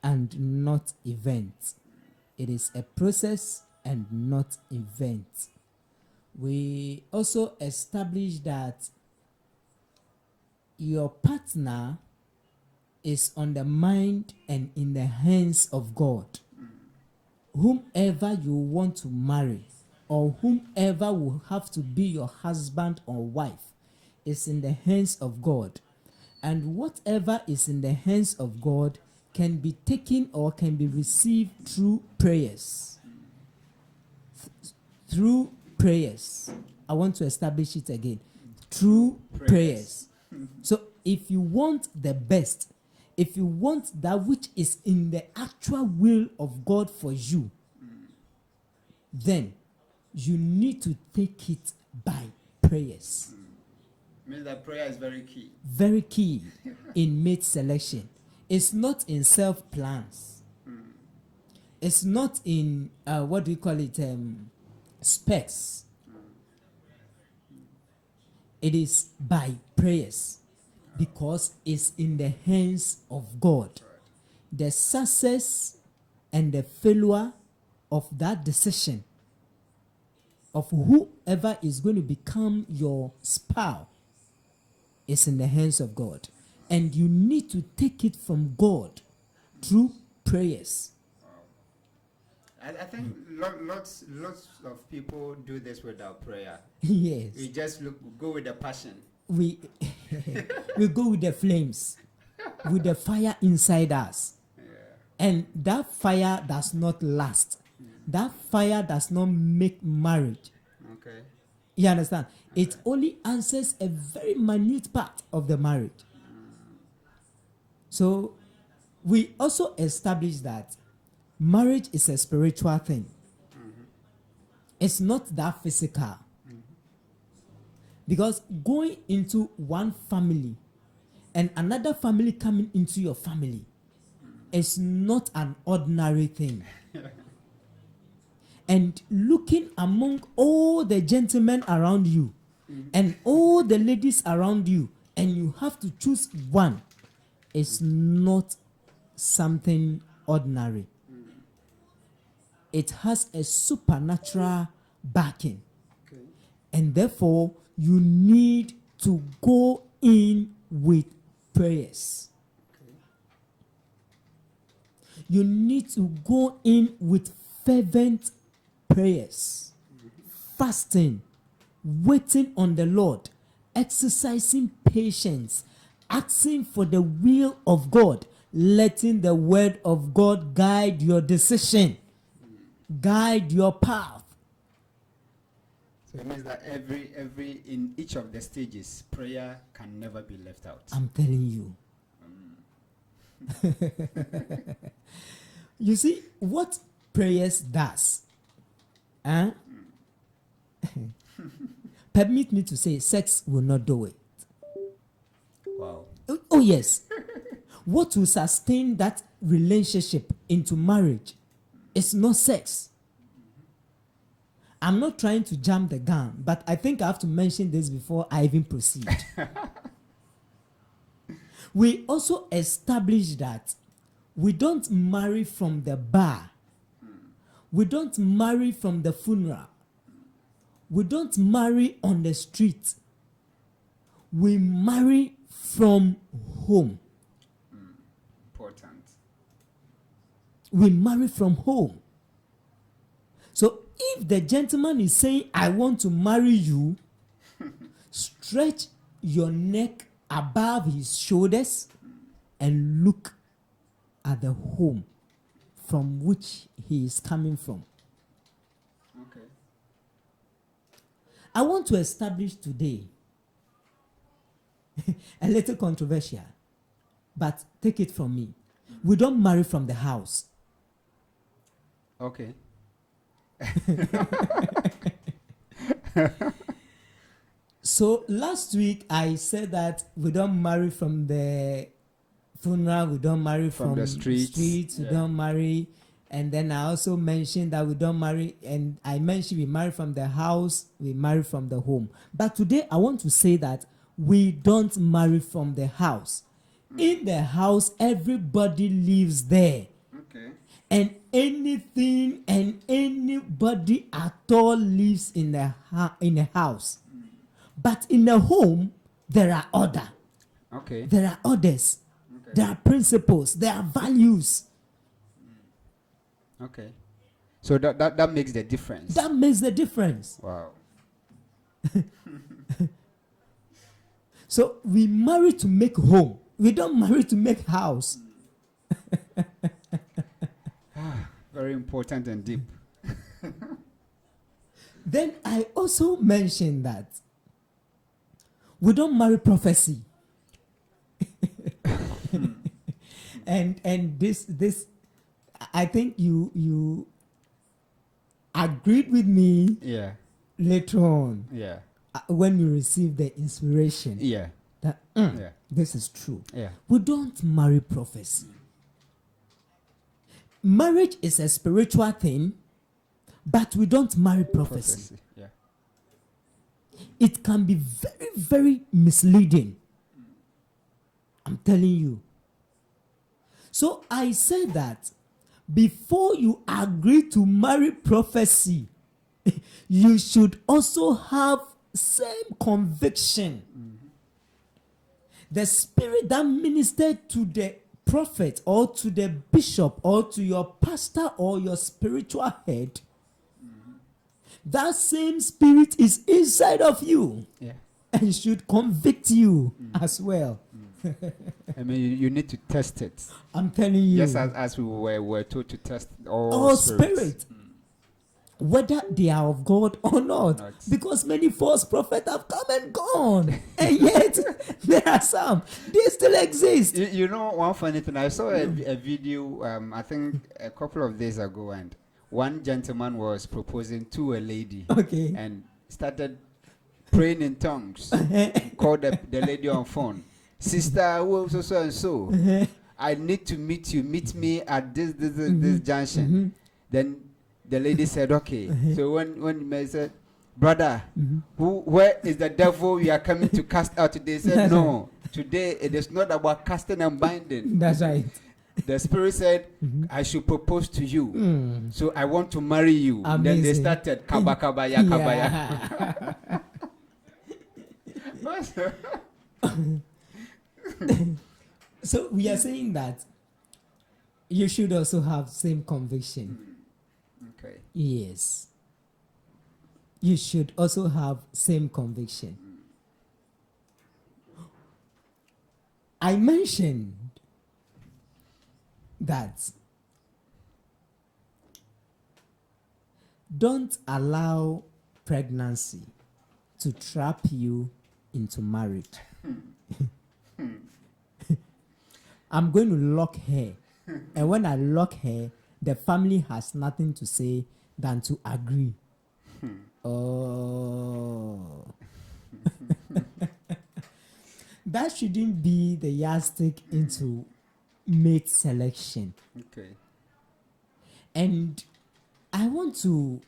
and not event. It is a process and not event. We also established that your partner is on the mind and in the hands of God. Whomever you want to marry or whomever will have to be your husband or wife is in the hands of God. And whatever is in the hands of God can be taken or can be received through prayers. Through prayers. I want to establish it again. Through prayers. So if you want the best, if you want that which is in the actual will of God for you, then you need to take it by prayers. Means that prayer is very key. Very key in mate selection. It's not in self-plans. It's not in, what do you call it, specs. It is by prayers because it's in the hands of God. The success and the failure of that decision of whoever is going to become your spouse is in the hands of God. And you need to take it from God through prayers. I think lots of people do this without prayer. Yes. We just go with the passion. We go with the flames, with the fire inside us. Yeah. And that fire does not last. That fire does not make marriage. Okay. You understand? It only answers a very minute part of the marriage. So we also established that marriage is a spiritual thing. It's not that physical. Because going into one family and another family coming into your family is not an ordinary thing. And looking among all the gentlemen around you and all the ladies around you, and you have to choose one, is not something ordinary. It has a supernatural backing. Okay. And therefore, you need to go in with prayers. Okay. You need to go in with fervent prayers, fasting, waiting on the Lord, exercising patience, asking for the will of God, letting the word of God guide your decision, guide your path. So it means that every in each of the stages, prayer can never be left out. I'm telling you. You see, what prayers does, permit me to say, sex will not do it. Wow. Oh yes. What will sustain that relationship into marriage is not sex. I'm not trying to jump the gun, but I think I have to mention this before I even proceed. We also established that we don't marry from the bar. We don't marry from the funeral. We don't marry on the street. We marry from home. Important. We marry from home. So if the gentleman is saying, I want to marry you, stretch your neck above his shoulders and look at the home from which he is coming from. Okay. I want to establish today a little controversial, but take it from me. We don't marry from the house. Okay. So last week I said that we don't marry from the funeral, we don't marry from the streets. we don't marry, and then I also mentioned that we don't marry, and I mentioned we marry from the house, we marry from the home. But today I want to say that we don't marry from the house. In the house, everybody lives there. Okay. And anything and anybody at all lives in a house. But in a home, there are order. Okay. There are orders. Okay. There are principles. There are values. Okay. So that makes the difference. That makes the difference. Wow. So we marry to make home. We don't marry to make house. Very important and deep. Then I also mentioned that we don't marry prophecy. and this I think you agreed with me Yeah. later on Yeah. when you received the inspiration Yeah. that Yeah. this is true. Yeah. We don't marry prophecy. Marriage is a spiritual thing, but we don't marry prophecy. Yeah. It can be very, very misleading. I'm telling you. So I say that before you agree to marry prophecy, you should also have same conviction. The spirit that ministered to the prophet or to the bishop or to your pastor or your spiritual head, that same spirit is inside of you. Yeah. And should convict you as well. I mean, you need to test it. I'm telling you. Yes, as we were told to test all spirits. spirit, whether they are of God or not. Because many false prophets have come and gone. And yet, there are some. They still exist. You know, one funny thing, I saw a video, I think a couple of days ago, and one gentleman was proposing to a lady. Okay. And started praying in tongues. Called the lady on phone. Sister, so and so. I need to meet you. Meet me at this junction. Then the lady said, okay. So when I said, brother, where is the devil you are coming to cast out today? He said, no, today it is not about casting and binding. That's right. The spirit said, I should propose to you. So I want to marry you. Amazing. Then they started kabakabaya kabaya. So we are saying that you should also have same conviction. Okay. Yes. You should also have same conviction. I mentioned that don't allow pregnancy to trap you into marriage. I'm going to lock her. And when I lock her, the family has nothing to say than to agree. Oh. That shouldn't be the yardstick into mate selection. Okay. And I want to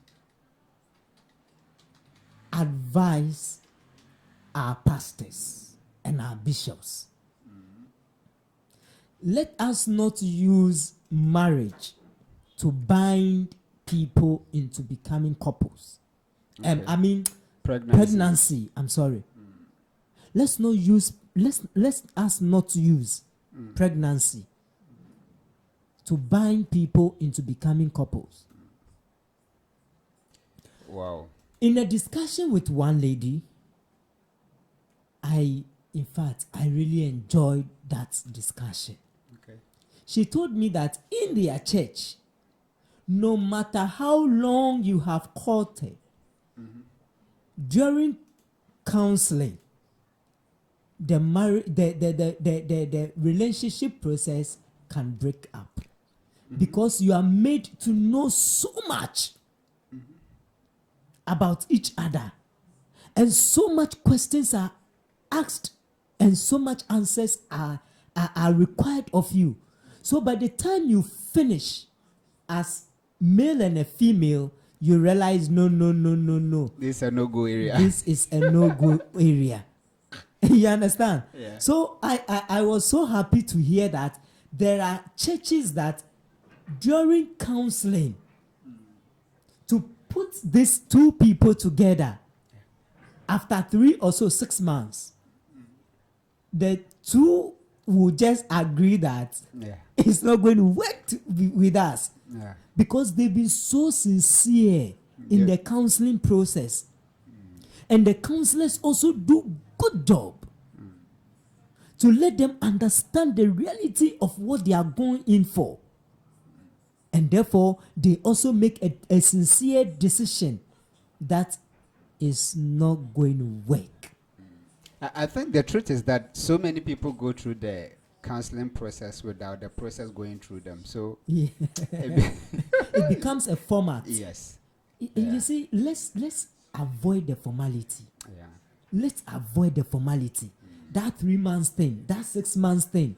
advise our pastors and our bishops. Let us not use marriage to bind people into becoming couples. Okay. I mean, pregnancy. I'm sorry. Let's us not use pregnancy to bind people into becoming couples. Wow. In a discussion with one lady, I really enjoyed that discussion. Okay. She told me that in their church, no matter how long you have courted, during counseling, the relationship process can break up because you are made to know so much about each other, and so much questions are asked, and so much answers are required of you. So by the time you finish as male and a female, you realize no. This is a no-go area. This is a no-go area. You understand? Yeah. So I was so happy to hear that there are churches that during counseling to put these two people together after 3 or so 6 months, the two will just agree that Yeah. it's not going to work with us Yeah. because they've been so sincere in Yeah. the counseling process. And the counselors also do good job to let them understand the reality of what they are going in for. And therefore, they also make a sincere decision that is not going to work. I think the truth is that so many people go through the counseling process without the process going through them. So Yeah. It becomes a format. yes. You see, let's avoid the formality. Yeah. Let's avoid the formality. That 3 months thing, that 6 months thing.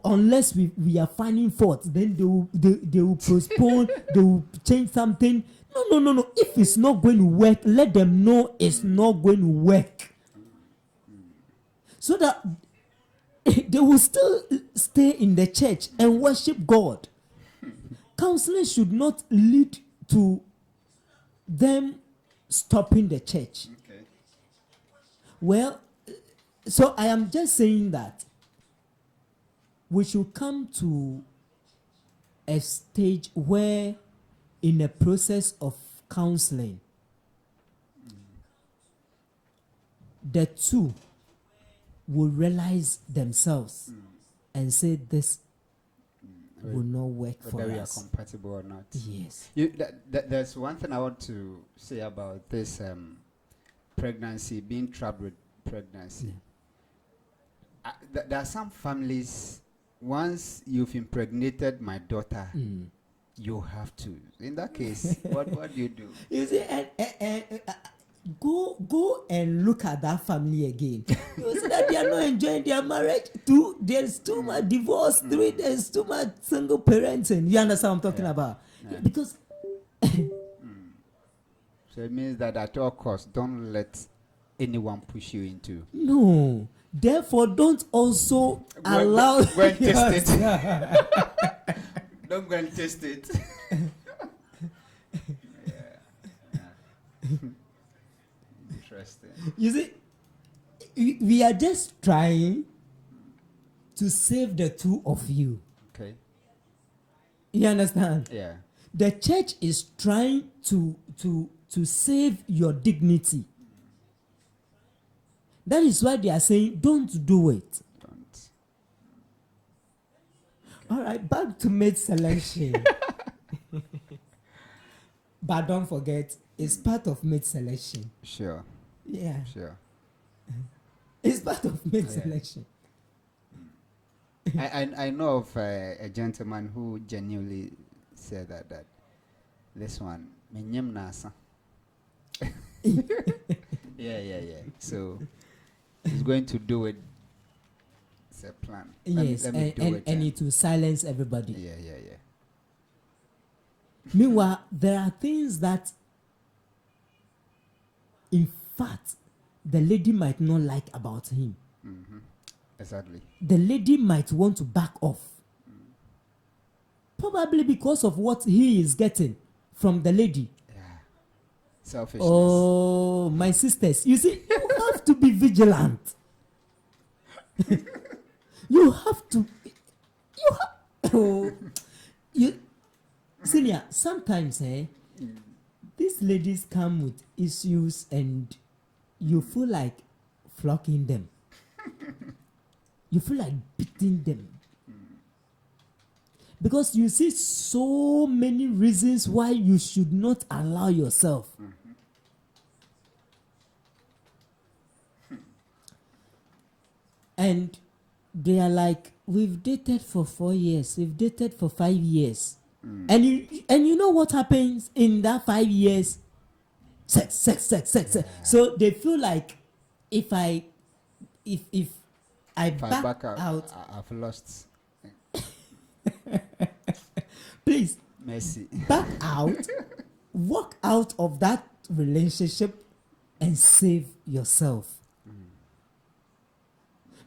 Unless we are finding fault, then they will postpone, they will change something. No. If it's not going to work, let them know it's not going to work. So that they will still stay in the church and worship God. Counseling should not lead to them stopping the church. Okay. Well, so I am just saying that we should come to a stage where, in a process of counseling, the two will realize themselves and say this will not work for Whether we are us. compatible or not. Yes. There's one thing I want to say about this pregnancy, being trapped with pregnancy. There are some families, once you've impregnated my daughter, you have to. In that case, what do you do? You see, go and look at that family again. You see that they are not enjoying their marriage. 2, there's too much divorce. 3, there's too much single parenting. You understand what I'm talking about? Yeah. Because So it means that at all costs, don't let anyone push you into. no. Therefore, don't also allow. Go and test it. Don't go and test it. Interesting. You see, we are just trying to save the two of you. Okay. You understand? Yeah. The church is trying to save your dignity. That is why they are saying, don't do it. Don't. All right, back to mate selection. But don't forget, it's part of mate selection. Sure. Yeah, Sure. it's part of mate Yeah. selection. I know of a gentleman who genuinely said that this one, menyem nasa. Yeah. So he's going to do it. It's a plan. Yes, let me do it. and it will silence everybody. Yeah. Meanwhile, there are things that, in fact, the lady might not like about him. Mm-hmm. Exactly. The lady might want to back off. Probably because of what he is getting from the lady. Yeah. Selfishness. Oh, my sisters. You see, you have to be vigilant. You have to. Senior, sometimes, these ladies come with issues and you feel like flocking them. You feel like beating them. Because you see so many reasons why you should not allow yourself. And they are like, we've dated for 4 years, we've dated for 5 years. And you know what happens in that 5 years? Sex. Yeah. So they feel like if I back out, I've lost. please Mercy. back out, walk out of that relationship and save yourself.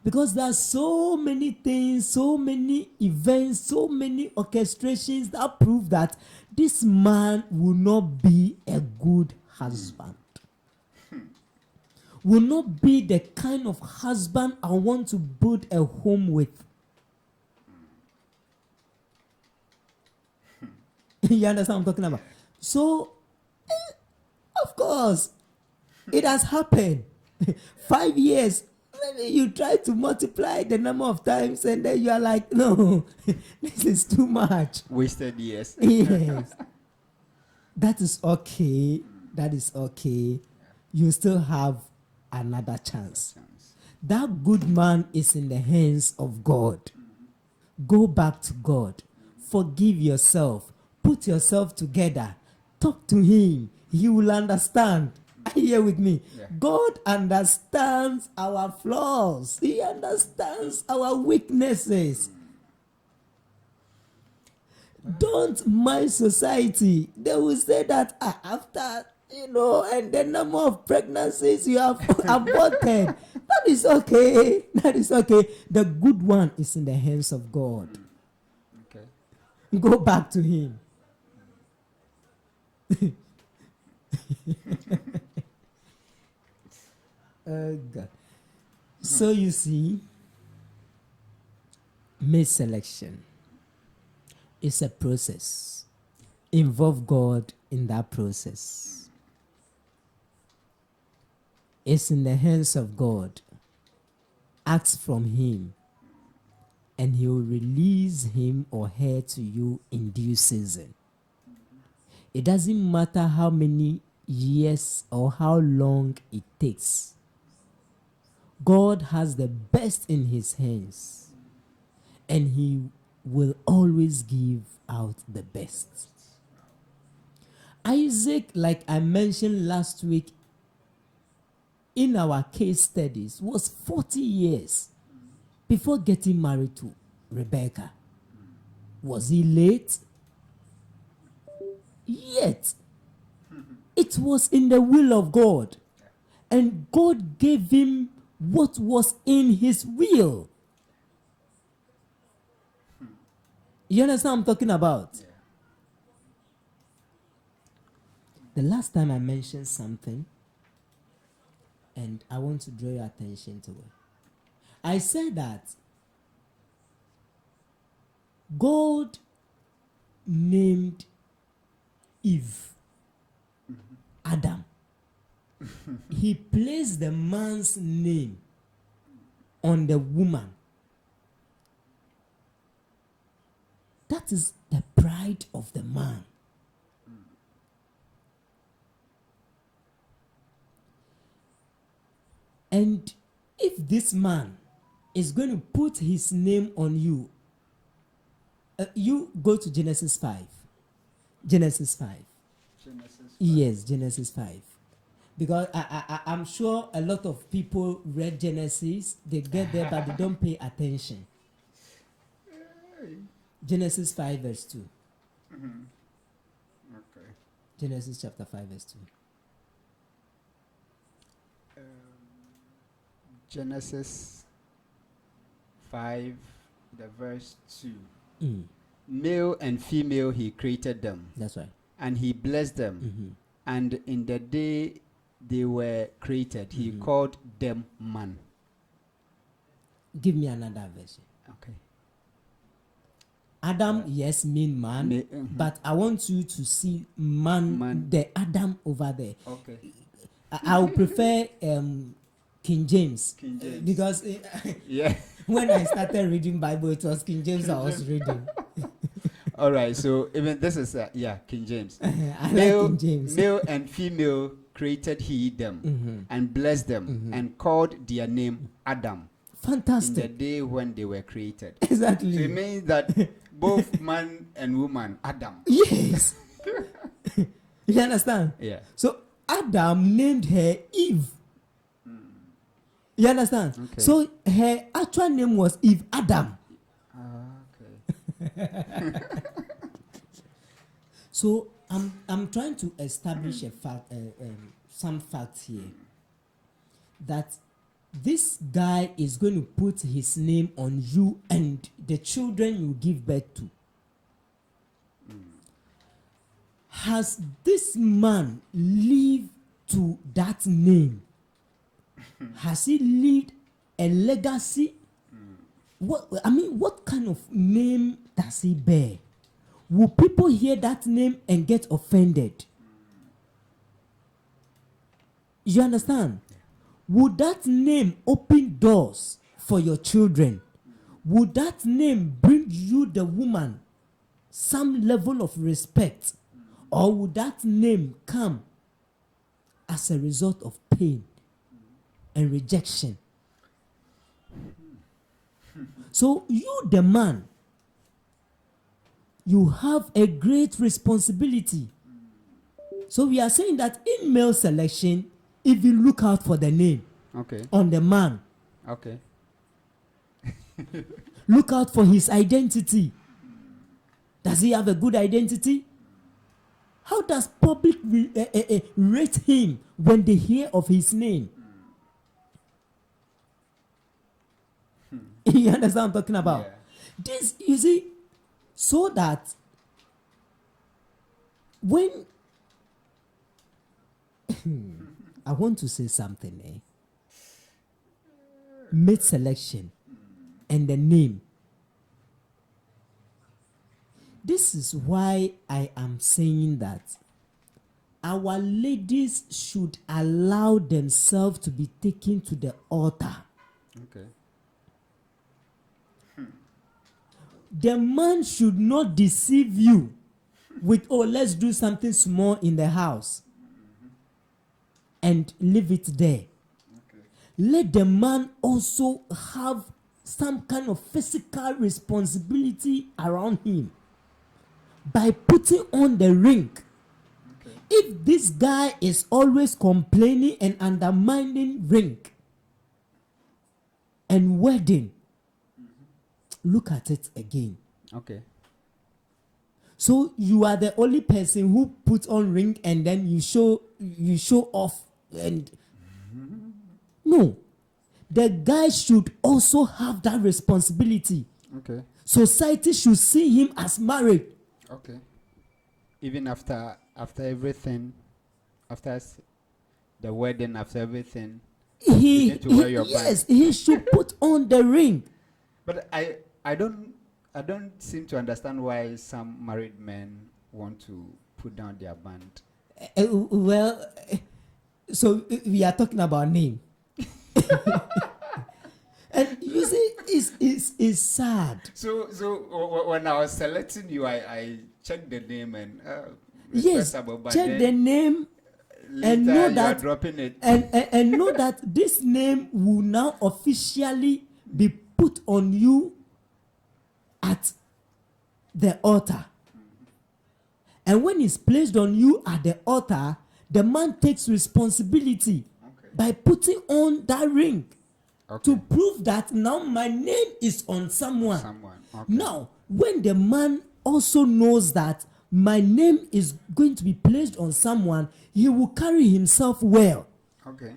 Because there are so many things, so many events, so many orchestrations that prove that this man will not be a good husband. Will not be the kind of husband I want to build a home with. You understand what I'm talking about? So, of course, it has happened. 5 years. Maybe you try to multiply the number of times and then you are like, no, this is too much. Wasted years. Yes. That is okay. That is okay. You still have another chance. That good man is in the hands of God. Go back to God. Forgive yourself. Put yourself together. Talk to him. He will understand. Are you here with me? Yeah. God understands our flaws. He understands our weaknesses. Don't mind society. They will say that after, and the number of pregnancies you have aborted. That is okay. That is okay. The good one is in the hands of God. Okay. Go back to him. Oh God. So you see, mate selection is a process. Involve God in that process. It's in the hands of God. Ask from him, and he will release him or her to you in due season. It doesn't matter how many years or how long it takes. God has the best in his hands, and he will always give out the best. Isaac, like I mentioned last week in our case studies, was 40 years before getting married to Rebecca. Was he late? Yet, it was in the will of God, and God gave him what was in his will. You understand what I'm talking about? Yeah. The last time I mentioned something, and I want to draw your attention to it. I said that God named Eve Adam. He placed the man's name on the woman. That is the pride of the man. And if this man is going to put his name on you, you go to Genesis 5. Genesis 5. Genesis 5. Yes, Genesis 5. Because I'm sure a lot of people read Genesis, they get there, but they don't pay attention. Genesis 5 verse 2. Mm-hmm. Okay. Genesis chapter 5 verse 2. Genesis 5, the verse 2. Mm, Male and female he created them, that's right. and he blessed them. Mm-hmm. And in the day they were created, he called them man. Give me another version. Okay. Adam, yes, mean man, but I want you to see man, the Adam over there. Okay. I would prefer King James. King James. Because Yeah. when I started reading Bible, it was King James I was reading. All right. So even this is King James. I Male, like King James. male and female created he them and blessed them and called their name Adam in the Fantastic. day when they were created. Exactly. So it means that both man and woman, Adam. Yes. You understand? Yeah. So Adam named her Eve. You understand? Okay. So her actual name was Eve Adam. Okay. So I'm trying to establish a fact, some facts here, that this guy is going to put his name on you and the children you give birth to. Has this man lived to that name? Has he lived a legacy? What kind of name does he bear? Will people hear that name and get offended? You understand? Would that name open doors for your children? Would that name bring you, the woman, some level of respect? Or would that name come as a result of pain and rejection? So you, the man, you have a great responsibility. So we are saying that in male selection, if you look out for the name on the man, look out for his identity. Does he have a good identity? How does public rate him when they hear of his name? You understand what I'm talking about? Yeah. This, you see, so that when I want to say something, mate selection and the name. This is why I am saying that our ladies should allow themselves to be taken to the altar. Okay. The man should not deceive you with, oh, let's do something small in the house and leave it there. Okay. Let the man also have some kind of physical responsibility around him by putting on the ring. Okay. If this guy is always complaining and undermining ring and wedding, look at it again. Okay. So you are the only person who puts on ring and then you show off and no. The guy should also have that responsibility. Okay. Society should see him as married. Okay. Even after everything, the wedding, after everything, you need to wear your band. He should put on the ring. But I don't seem to understand why some married men want to put down their band. So we are talking about name. And you see, it's sad. So when I was selecting you, I checked the name and yes, check the name and know that dropping it and know that this name will now officially be put on you at the altar. And when it's placed on you at the altar, the man takes responsibility by putting on that ring to prove that now my name is on someone. Okay. Now, when the man also knows that my name is going to be placed on someone, he will carry himself well. Okay.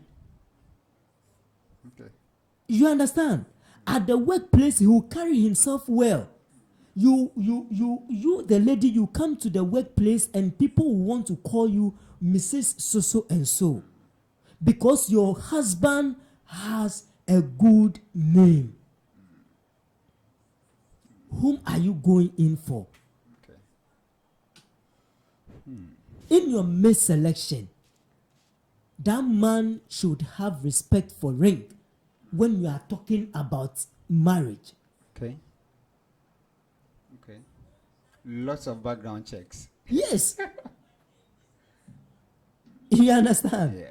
You understand? At the workplace, he will carry himself well. You, the lady, you come to the workplace and people will want to call you Mrs. So and so because your husband has a good name. Whom are you going in for? Okay. In your mate selection, that man should have respect for ring when you are talking about marriage. Okay. Lots of background checks. Yes. You understand? Yeah.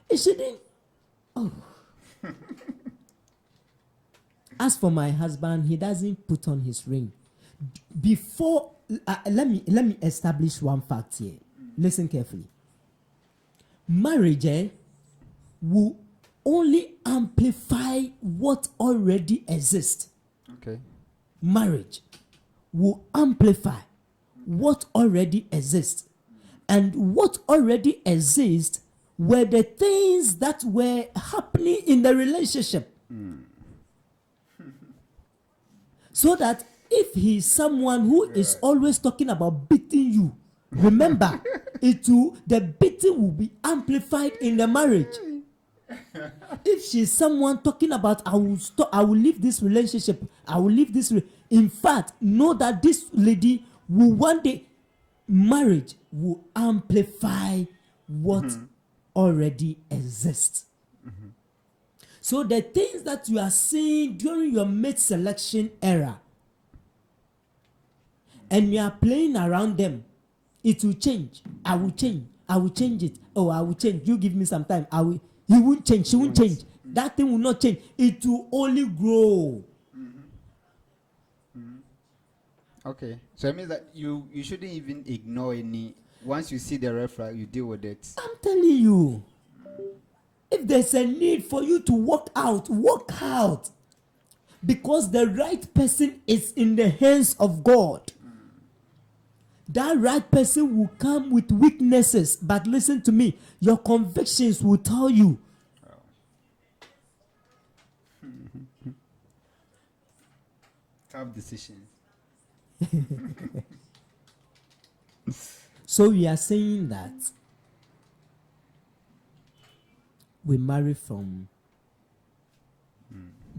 It shouldn't. Oh. As for my husband, he doesn't put on his ring. Before, let me establish one fact here. Listen carefully. Marriage will only amplify what already exists. Okay. Marriage will amplify what already exists. And what already exists were the things that were happening in the relationship. So that if he's someone who is always talking about beating you, remember, the beating will be amplified in the marriage. If she's someone talking about, I will leave this relationship, in fact, know that this lady will one day, marriage will amplify what already exists. So the things that you are seeing during your mate selection era, and you are playing around them, it will change. I will change it. Oh, I will change. You give me some time. He won't change. She won't change. That thing will not change. It will only grow. Okay. So it means that you shouldn't even ignore any. Once you see the red flag, you deal with it. I'm telling you. If there's a need for you to walk out. Because the right person is in the hands of God. That right person will come with weaknesses. But listen to me. Your convictions will tell you. Tough decisions. So we are saying that we marry from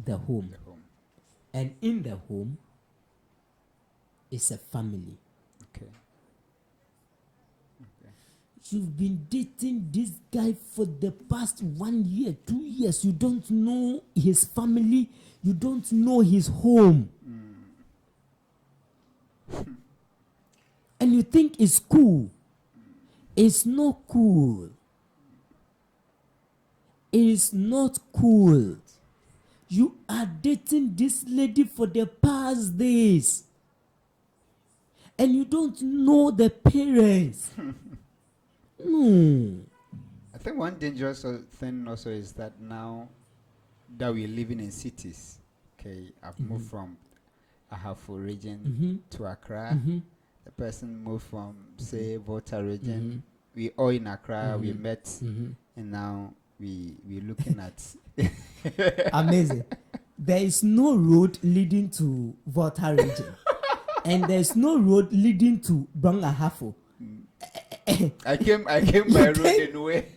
the home. And in the home is a family. Okay. You've been dating this guy for the past 1 year, 2 years. You don't know his family. You don't know his home. And you think it's cool. It's not cool. It's not cool. You are dating this lady for the past days. And you don't know the parents. No. I think one dangerous thing also is that now that we're living in cities, okay, I've moved from Ahafo region to Accra. The person moved from, say, Volta region. We all in Accra, we met, and now we're looking at. Amazing. There is no road leading to Volta region. And there's no road leading to Bang Ahafo. I came by road anyway.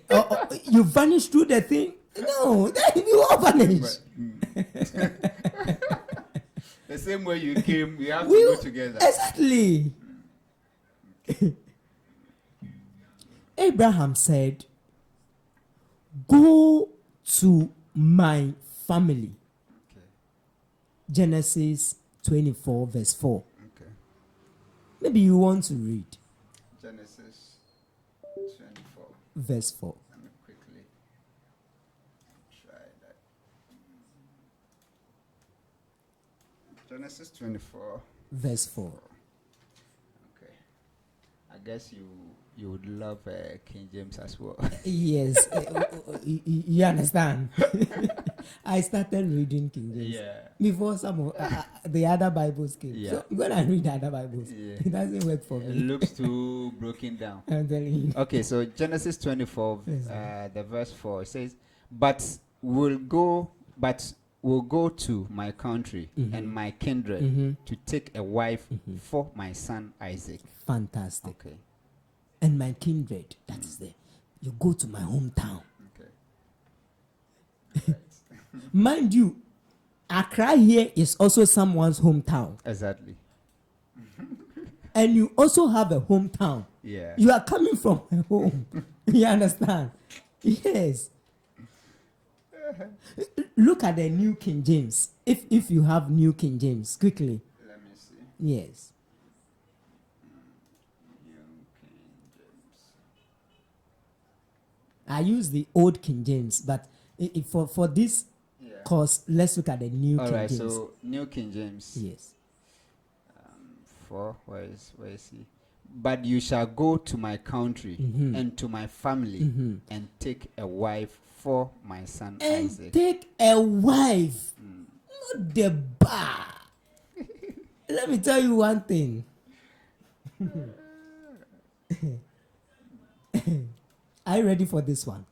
You vanished through the thing? No, you all vanished. The same way you came, we have to go together. Exactly. Abraham said, go to my family. Okay. Genesis 24 verse 4. Okay. Maybe you want to read. Genesis 24. Verse 4. Let me quickly try that. Genesis 24. Verse 4. Okay. I guess you would love King James as well. Yes. You understand? I started reading King James. Yeah. Before some the other Bibles came. Yeah. So when I read the other Bibles, Yeah. it doesn't work for It me. looks too broken down. I'm telling you. Okay, so Genesis 24, Yes. the verse 4 says, But we'll go to my country and my kindred to take a wife for my son Isaac. Fantastic. Okay. And my kindred, that is there. You go to my hometown. Okay. Mind you, Accra here is also someone's hometown. Exactly. And you also have a hometown. Yeah. You are coming from a home. You understand? Yes. Look at the New King James. If you have New King James, quickly. Let me see. Yes. New King James. I use the Old King James, but for this course, let's look at the New All King right, James. so New King James. Yes. 4, where is he? But you shall go to my country and to my family and take a wife for my son And Isaac. take a wife, not the bar. Let me tell you one thing. Are you ready for this one?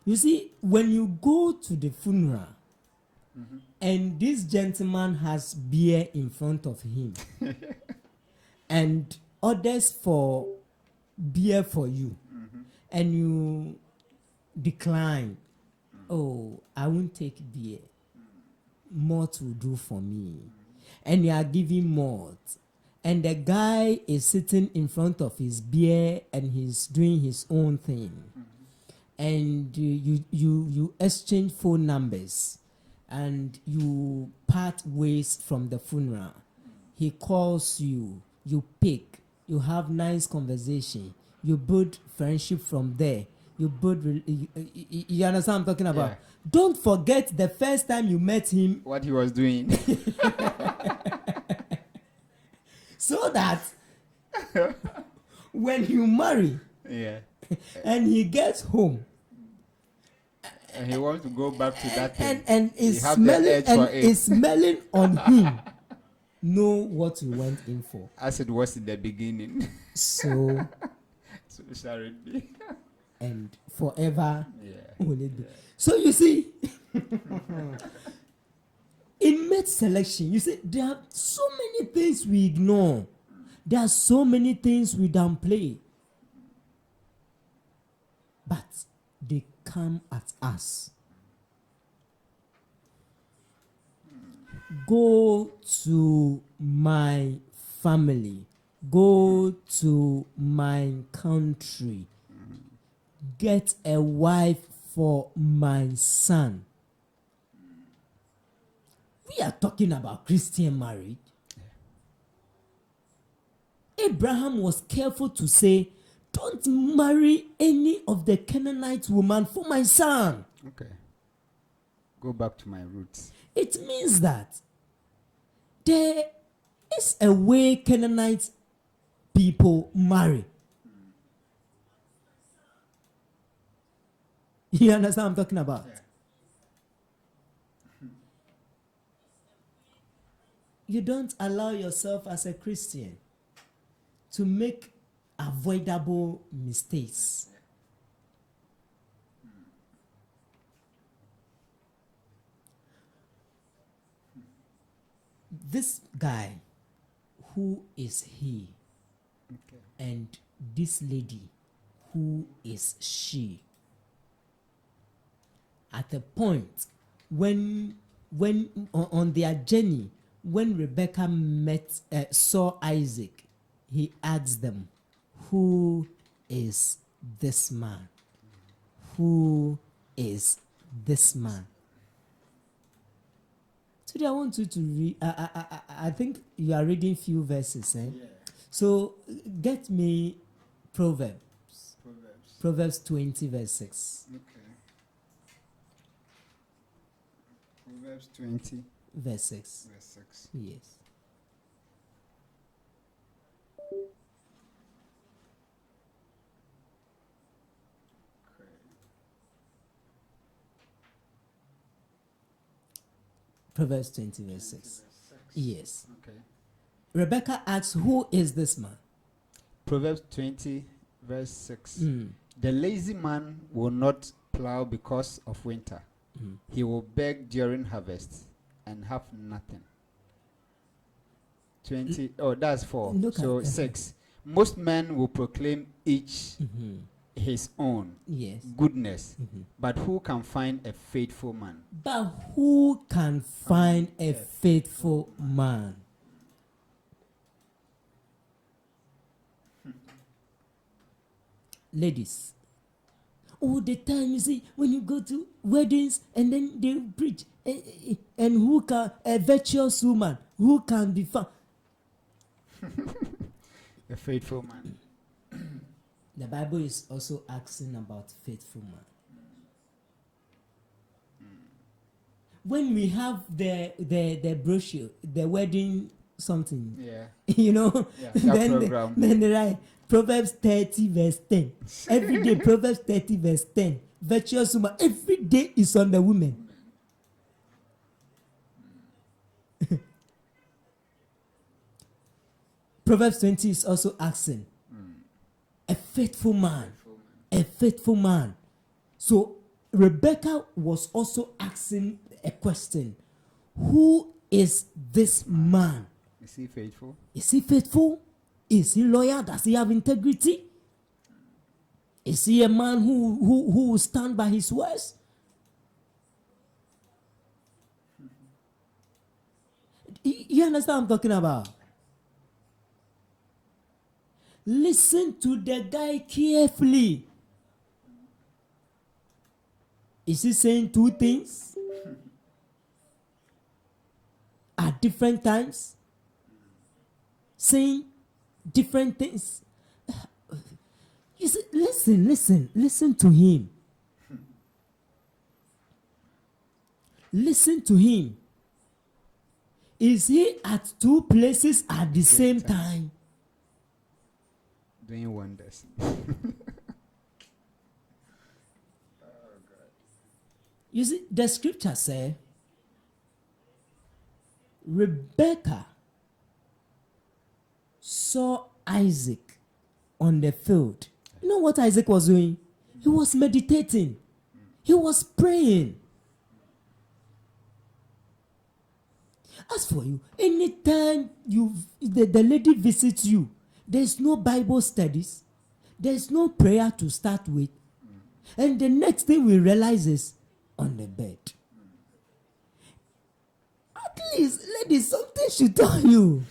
You see, when you go to the funeral and this gentleman has beer in front of him and orders for beer for you and you decline, oh, I won't take beer. Malt will do for me. And you are giving malt. And the guy is sitting in front of his beer and he's doing his own thing. And you exchange phone numbers and you part ways from the funeral. He calls you, you pick, you have nice conversation, you build friendship from there. You build, you understand what I'm talking about? Yeah. Don't forget the first time you met him. What he was doing. So that when you marry Yeah. and he gets home And he wants to go back to that thing. and You is have the smelling edge and for it. is smelling on him, know what you went in for. As it was in the beginning. So So shall it be. and forever Yeah. will it be. So you see, in mate selection, you see, there are so many things we ignore. There are so many things we downplay. But they come at us. Go to my family. Go to my country. Get a wife for my son. We are talking about Christian marriage. Abraham was careful to say, don't marry any of the Canaanite women for my son. Okay. Go back to my roots. It means that there is a way Canaanite people marry. You understand what I'm talking about? Yeah. You don't allow yourself as a Christian to make avoidable mistakes. This guy, who is he? Okay. And this lady, who is she? At a point when on their journey, when Rebecca saw Isaac, he asked them, who is this man? Who is this man? Today I want you to read. I think you are reading few verses. Eh? Yeah. So get me Proverbs. Proverbs. Proverbs 20 verse 6. Okay. Proverbs 20, Verse 6. verse 6. Yes. Okay. Proverbs 20 verse 6. Verse 6. Yes. Okay. Rebecca asks, who is this man? Proverbs 20, verse 6. Mm. The lazy man will not plow because of winter. Mm. He will beg during harvest and have nothing. 20. Oh, that's 4. Look So at 6. Most men will proclaim each Mhm. his own Yes. goodness, Mhm. but who can find a faithful man? But who can find a faithful man? Ladies, all the time you see when you go to weddings and then they preach, and who can a virtuous woman who can be found? A faithful man. The Bible is also asking about faithful man. When we have the brochure, the wedding something, Yeah. you know, Yeah, that then program. then they write Proverbs 30 verse 10. Every day Proverbs 30 verse 10. Virtuous woman. Every day is on the women. Proverbs 20 is also asking a faithful man. A a faithful man. So Rebecca was also asking a question. Who is this man? Is he faithful? Is he faithful? Is he loyal? Does he have integrity? Is he a man who will stand by his words? You understand what I'm talking about? Listen to the guy carefully. Is he saying two things at different times? Saying different things? You see, listen to him. Listen to him. Is he at two places at the same time? Doing wonders. You see, the scripture says, Rebecca saw Isaac on the field. You know what Isaac was doing? He was meditating. He was praying. As for you, anytime the lady visits you, there's no Bible studies, there's no prayer to start with, and the next thing we realize is on the bed. At least, lady, something should tell you.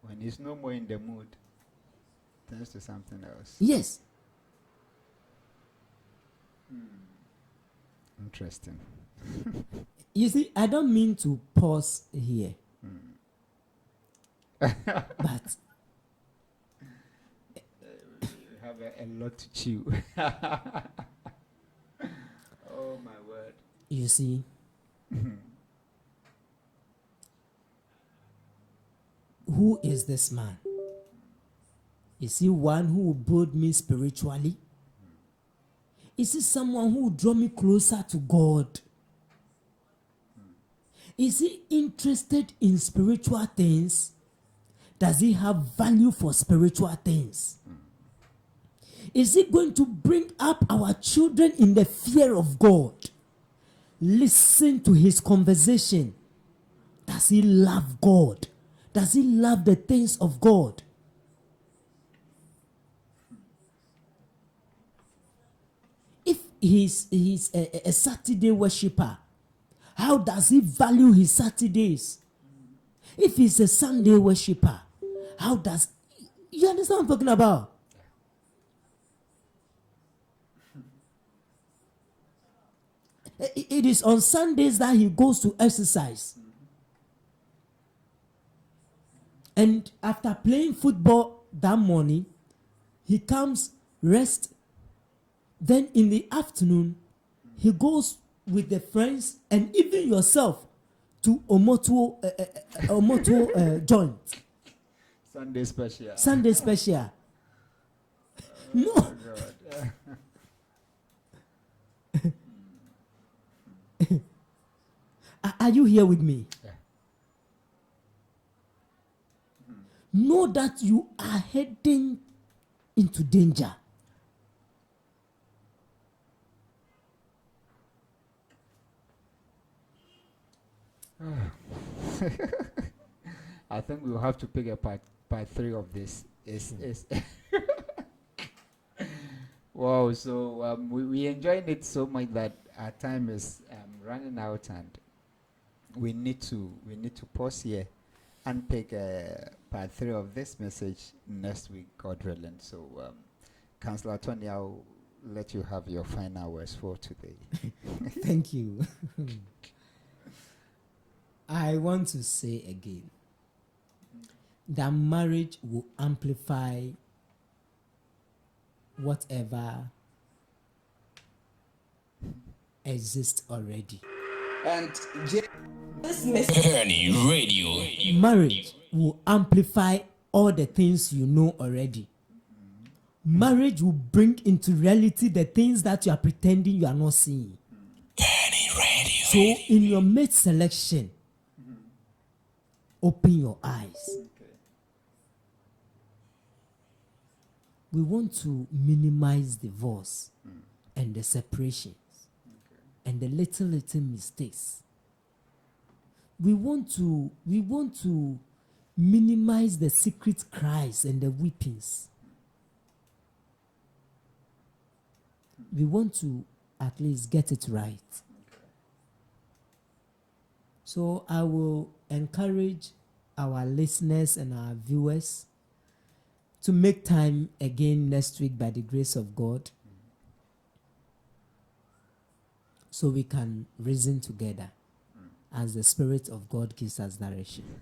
When he's no more in the mood, turns to something else. Yes. Interesting. You see, I don't mean to pause here. But We have a lot to chew. Oh my word. you see, who is this man? Is he one who will build me spiritually? Is he someone who will draw me closer to God? Is he interested in spiritual things? Does he have value for spiritual things? Is he going to bring up our children in the fear of God? Listen to his conversation. Does he love God? Does he love the things of God? If he's a Saturday worshipper, how does he value his Saturdays? If he's a Sunday worshipper, how does... You understand what I'm talking about? It is on Sundays that he goes to exercise. And after playing football that morning, he comes, rest. Then in the afternoon, he goes with the friends and even yourself to Omotuo joint. Sunday special. Sunday special. No. Oh God. Are you here with me? Yeah. Know that you are heading into danger. I think we'll have to pick a part 3 of this. Is wow, so we enjoyed it so much that our time is running out, and we need to pause here and pick part 3 of this message next week, God willing. So, Counsellor Tony, I'll let you have your final words for today. Thank you. I want to say again that marriage will amplify whatever exists already. And Peny Radio. Marriage will amplify all the things you know already. Marriage will bring into reality the things that you are pretending you are not seeing. Peny Radio. So in your mate selection, open your eyes. we want to minimize divorce and the separations and the little mistakes. We want to minimize the secret cries and the weepings. We want to at least get it right. So I will encourage our listeners and our viewers to make time again next week by the grace of God, so we can reason together as the Spirit of God gives us direction.